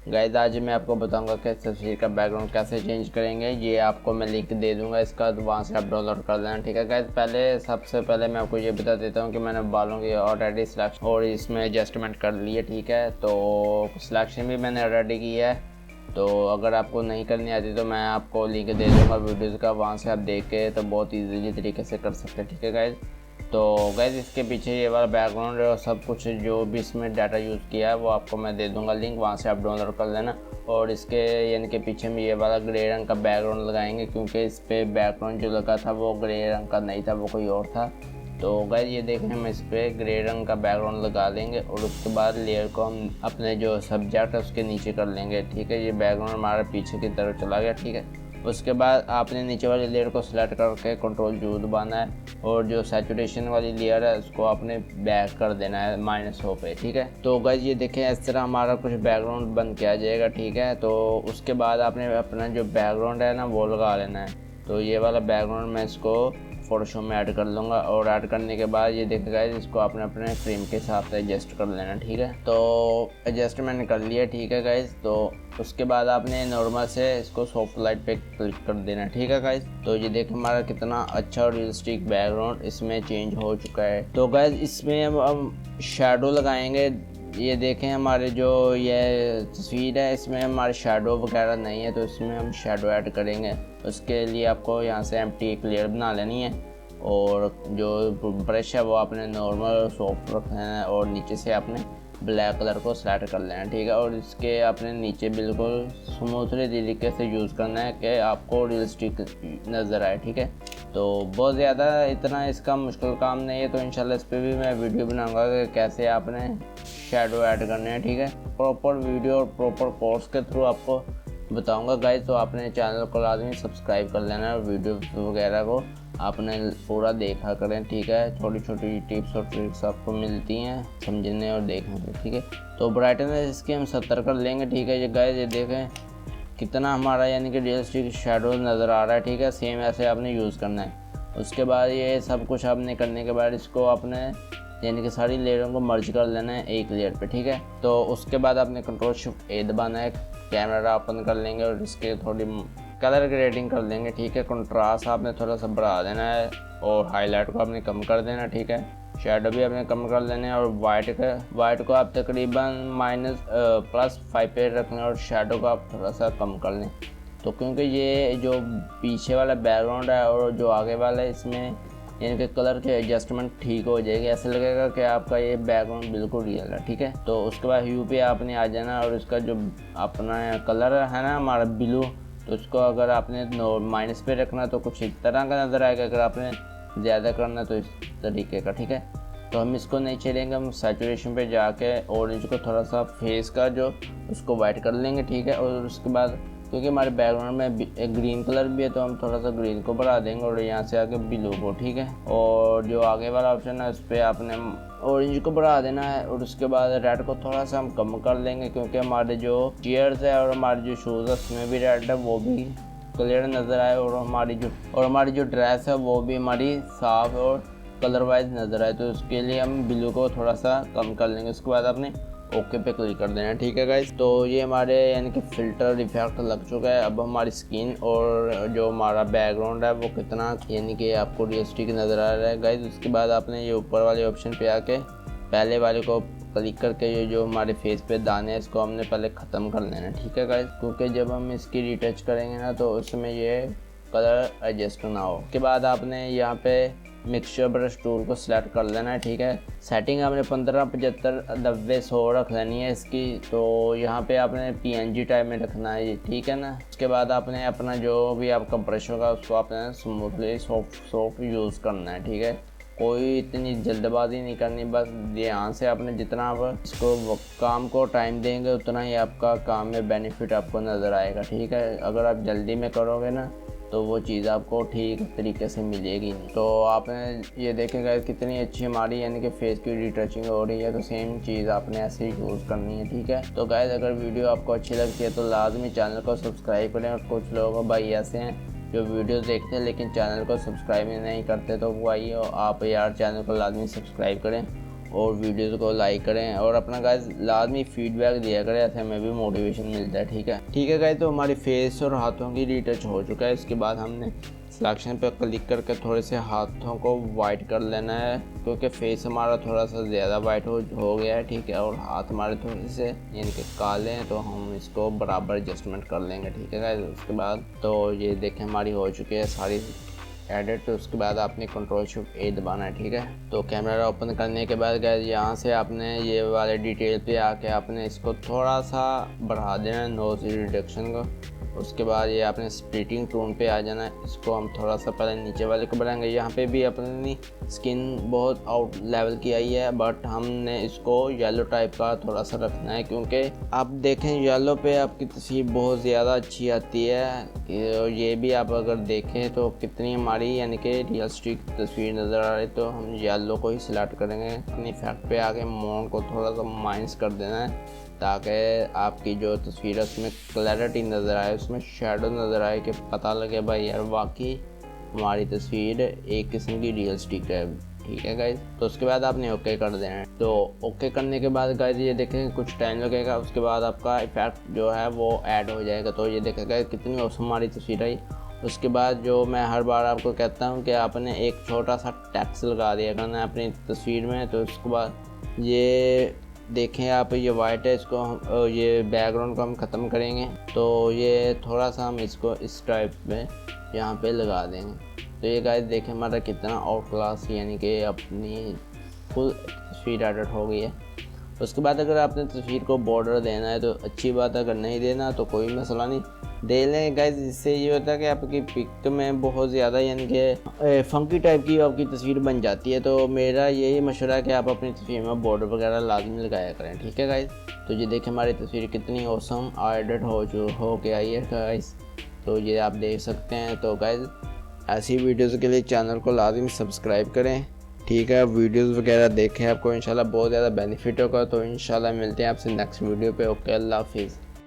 Guys आज मैं आपको बताऊंगा कि तस्वीर का बैकग्राउंड कैसे चेंज करेंगे। ये आपको मैं लिंक दे दूंगा इसका, तो वहाँ से आप डाउनलोड कर लेना। ठीक है गाइस, सबसे पहले मैं आपको ये बता देता हूँ कि मैंने बालों की ऑलरेडी सिलेक्शन और इसमें एडजस्टमेंट कर ली है। ठीक है, तो सिलेक्शन भी मैंने ऑलरेडी की है। तो अगर आपको नहीं करनी आती तो मैं आपको लिंक दे दूँगा वीडियोज़ का, वहाँ से आप देख के तो बहुत ईजीली तरीके से कर सकते हैं। ठीक है गाइस, तो गाइस इसके पीछे ये वाला बैकग्राउंड और सब कुछ जो भी इसमें डाटा यूज़ किया है वो आपको मैं दे दूंगा लिंक, वहाँ से आप डाउनलोड कर लेना। और इसके यानी कि पीछे में ये वाला ग्रे रंग का बैकग्राउंड लगाएंगे, क्योंकि इस पर बैकग्राउंड जो लगा था वो ग्रे रंग का नहीं था, वो कोई और था। तो गाइस ये देखें, हम इस पर ग्रे रंग का बैकग्राउंड लगा देंगे और उसके बाद लेयर को हम अपने जो सब्जेक्ट है उसके नीचे कर लेंगे। ठीक है, ये बैकग्राउंड हमारा पीछे की तरफ चला गया। ठीक है, उसके बाद आपने नीचे वाली लेयर को सिलेक्ट करके कंट्रोल जू दबाना है और जो सैचुरेशन वाली लेयर है उसको आपने बैक कर देना है -100 पे। ठीक है, तो गाइस ये देखें इस तरह हमारा कुछ बैकग्राउंड बन के आ जाएगा। ठीक है, तो उसके बाद आपने अपना जो बैकग्राउंड है ना वो लगा लेना है। तो ये वाला बैकग्राउंड मैं इसको फोटोशॉप में ऐड कर लूँगा और ऐड करने के बाद ये देखिए गाइस, इसको आपने अपने फ्रेम के हिसाब से एडजस्ट कर लेना। ठीक है, तो एडजस्ट मैंने कर लिया। ठीक है गाइस, तो उसके बाद आपने नॉर्मल से इसको सॉफ्ट लाइट पे क्लिक कर देना। ठीक है गाइस, तो ये देखिए हमारा कितना अच्छा और रियलिस्टिक बैकग्राउंड इसमें चेंज हो चुका है। तो गाइस इसमें हम शेडो लगाएंगे। ये देखें हमारे जो ये तस्वीर है इसमें हमारे शेडो वगैरह नहीं है, तो इसमें हम शेडो ऐड करेंगे। उसके लिए आपको यहाँ से एम्प्टी एक लेयर बना लेनी है और जो ब्रश है वो आपने नॉर्मल सॉफ्ट रखना है और नीचे से आपने ब्लैक कलर को सेलेक्ट कर लेना है। ठीक है, और इसके आपने नीचे बिल्कुल स्मूथली तरीके से यूज़ करना है कि आपको रियलिस्टिक नज़र आए। ठीक है, तो बहुत ज़्यादा इतना इसका मुश्किल काम नहीं है, तो इंशाल्लाह इस पर भी मैं वीडियो बनाऊंगा कि कैसे आपने शेडो ऐड करने हैं। ठीक है, प्रॉपर वीडियो और प्रॉपर कोर्स के थ्रू आपको बताऊंगा गाइस। तो आपने चैनल को लाजमी सब्सक्राइब कर लेना और वीडियो वगैरह को आपने पूरा देखा करें। ठीक है, छोटी छोटी टिप्स और ट्रिक्स आपको मिलती हैं समझने और देखने को। ठीक है, तो ब्राइटनेस इसकी हम 70 कर लेंगे। ठीक है, ये गाइस ये देखें कितना हमारा यानी कि रियलिस्टिक शेडो नज़र आ रहा है। ठीक है, सेम ऐसे आपने यूज़ करना है। उसके बाद ये सब कुछ आपने करने के बाद इसको आपने यानी कि सारी लेयरों को मर्ज कर लेना है एक लेयर पे। ठीक है, तो उसके बाद आपने कंट्रोल शिफ्ट ए दबाना है, कैमरा ओपन कर लेंगे और इसके थोड़ी कलर ग्रेडिंग कर लेंगे। ठीक है, कंट्रास्ट आपने थोड़ा सा बढ़ा देना है और हाईलाइट को आपने कम कर देना। ठीक है, शेडो भी आपने कम कर लेना है और वाइट को आप तकरीबन +5 पे रखना और शेडो को आप थोड़ा सा कम कर लें। तो क्योंकि ये जो पीछे वाला बैकग्राउंड है और जो आगे वाला है इसमें यानी कि कलर के एडजस्टमेंट ठीक हो जाएगी, ऐसे लगेगा कि आपका ये बैकग्राउंड बिल्कुल रियल है। ठीक है, तो उसके बाद ह्यू पे आपने आ जाना और इसका जो अपना कलर है ना हमारा ब्लू, तो उसको अगर आपने माइनस पे रखना तो कुछ इस तरह का नज़र आएगा, अगर आपने ज़्यादा करना तो इस तरीके का। ठीक है, तो हम इसको नहीं चलेंगे, हम सैचुरेशन पे जाके ऑरेंज को थोड़ा सा फेस का जो उसको वाइट कर लेंगे। ठीक है, और उसके बाद क्योंकि हमारे बैकग्राउंड में एक ग्रीन कलर भी है तो हम थोड़ा सा ग्रीन को बढ़ा देंगे और यहाँ से आगे ब्लू को। ठीक है, और जो आगे वाला ऑप्शन है उस पर आपने ऑरेंज को बढ़ा देना है और उसके बाद रेड को थोड़ा सा हम कम कर लेंगे, क्योंकि हमारे जो चेयर्स है और हमारे जो शूज़ है उसमें भी रेड है, वो भी क्लियर नज़र आए और हमारी जो ड्रेस है वो भी हमारी साफ और कलर वाइज नज़र आए। तो उसके लिए हम ब्लू को थोड़ा सा कम कर लेंगे। उसके बाद आपने ओके पे क्लिक कर देना है। ठीक है गाइस, तो ये हमारे यानी कि फ़िल्टर इफेक्ट लग चुका है। अब हमारी स्किन और जो हमारा बैकग्राउंड है वो कितना यानी कि आपको रियलिस्टिक नज़र आ रहा है गाइस। उसके बाद आपने ये ऊपर वाले ऑप्शन पे आके पहले वाले को क्लिक करके ये जो हमारे फेस पे दाने हैं इसको हमने पहले ख़त्म कर लेना है। ठीक है गाइस, क्योंकि जब हम इसकी रिटच करेंगे ना तो उसमें ये कलर एडजस्ट ना हो। उसके बाद आपने यहाँ पे मिक्सचर ब्रश टूल को सिलेक्ट कर लेना है। ठीक है, सेटिंग आपने 15, 75, 90, 100 रख लेनी है इसकी। तो यहाँ पे आपने PNG टाइप में रखना है, ठीक है ना। उसके बाद आपने अपना जो भी आपका ब्रश होगा उसको आपने स्मूथली सॉफ्ट यूज़ करना है। ठीक है, कोई इतनी जल्दबाजी नहीं करनी, बस ध्यान से आपने जितना आप इसको काम को टाइम देंगे उतना ही आपका काम में बेनिफिट आपको नज़र आएगा। ठीक है, अगर आप जल्दी में करोगे ना तो वो चीज़ आपको ठीक तरीके से मिलेगी नहीं। तो आपने ये देखेगा कितनी अच्छी हमारी यानी कि फेस की रिटचिंग हो रही है, तो सेम चीज़ आपने ऐसे ही यूज़ करनी है। ठीक है, तो गाइस अगर वीडियो आपको अच्छी लगती है तो लाजमी चैनल को सब्सक्राइब करें। और कुछ लोग भाई ऐसे हैं जो वीडियो देखते हैं लेकिन चैनल को सब्सक्राइब नहीं करते, तो भाई आप यार चैनल को लाजमी सब्सक्राइब करें और वीडियोस को लाइक करें और अपना गाइस लाजमी फीडबैक दिया करें, ऐसे हमें भी मोटिवेशन मिलता है। ठीक है गाइस, तो हमारी फेस और हाथों की रीटच हो चुका है। इसके बाद हमने सिलेक्शन पे क्लिक करके थोड़े से हाथों को वाइट कर लेना है, क्योंकि फेस हमारा थोड़ा सा ज़्यादा वाइट हो गया है। ठीक है, और हाथ हमारे थोड़े से यानी कि काले हैं, तो हम इसको बराबर एडजस्टमेंट कर लेंगे। ठीक है गाइस, उसके बाद तो ये देखें हमारी हो चुकी है सारी एडिट। तो उसके बाद आपने Ctrl+Shift+A दबाना है। ठीक है, तो कैमरा ओपन करने के बाद गाइस यहाँ से आपने ये वाले डिटेल पे आके आपने इसको थोड़ा सा बढ़ा देना है, नोज रिडक्शन को। उसके बाद ये आपने स्प्लिटिंग टोन पे आ जाना है। इसको हम थोड़ा सा पहले नीचे वाले को बढ़ाएंगे। यहाँ पे भी अपनी स्किन बहुत आउट लेवल की आई है, बट हमने इसको येलो टाइप का थोड़ा सा रखना है, क्योंकि आप देखें येलो पे आपकी तस्वीर बहुत ज़्यादा अच्छी आती है। ये भी आप अगर देखें तो कितनी हमारी यानी कि रियलिस्टिक तस्वीर नज़र आ रही, तो हम येलो को ही सिलेक्ट करेंगे। अपनी इफेक्ट पे आके मोन को थोड़ा सा माइनस कर देना है, ताकि आपकी जो तस्वीर है उसमें क्लैरिटी नज़र आए, उसमें शेडो नज़र आए, कि पता लगे भाई यार वाकई हमारी तस्वीर एक किस्म की रियलिस्टिक है। ठीक है गाइज, तो उसके बाद आपने ओके कर देना है। तो ओके करने के बाद गाइज ये देखें कुछ टाइम लगेगा, उसके बाद आपका इफेक्ट जो है वो ऐड हो जाएगा। तो ये देखें गाइज कितनी औसम हमारी तस्वीर आई। उसके बाद जो मैं हर बार आपको कहता हूँ कि आपने एक छोटा सा टेक्स्ट लगा दिया करना है अपनी तस्वीर में। तो उसके बाद ये देखें आप, ये वाइट है, इसको हम ये बैकग्राउंड को हम ख़त्म करेंगे। तो ये थोड़ा सा हम इसको इस टाइप में यहाँ पे लगा देंगे। तो ये गाइस देखें हमारा कितना आउट क्लास यानी कि अपनी फुल तस्वीर एडिट हो गई है। उसके बाद अगर आपने तस्वीर को बॉर्डर देना है तो अच्छी बात है, अगर नहीं देना तो कोई मसला नहीं, दे लें गाइस। इससे ये होता है कि आपकी पिक में बहुत ज़्यादा यानी कि फंकी टाइप की आपकी तस्वीर बन जाती है। तो मेरा यही मशवरा है कि आप अपनी तस्वीर में बॉर्डर वगैरह लाजमी लगाया करें। ठीक है गाइस, तो ये देखें हमारी तस्वीर कितनी औसम एडिट हो के आई है गाइस, तो ये आप देख सकते हैं। तो गाइस ऐसी वीडियोज़ के लिए चैनल को लाजमी सब्सक्राइब करें। ठीक है, वीडियोज़ वगैरह देखें, आपको इंशाल्लाह बहुत ज़्यादा बेनिफिट होगा। तो इंशाल्लाह मिलते हैं आपसे नेक्स्ट वीडियो पे। ओके, अल्लाह हाफिज़।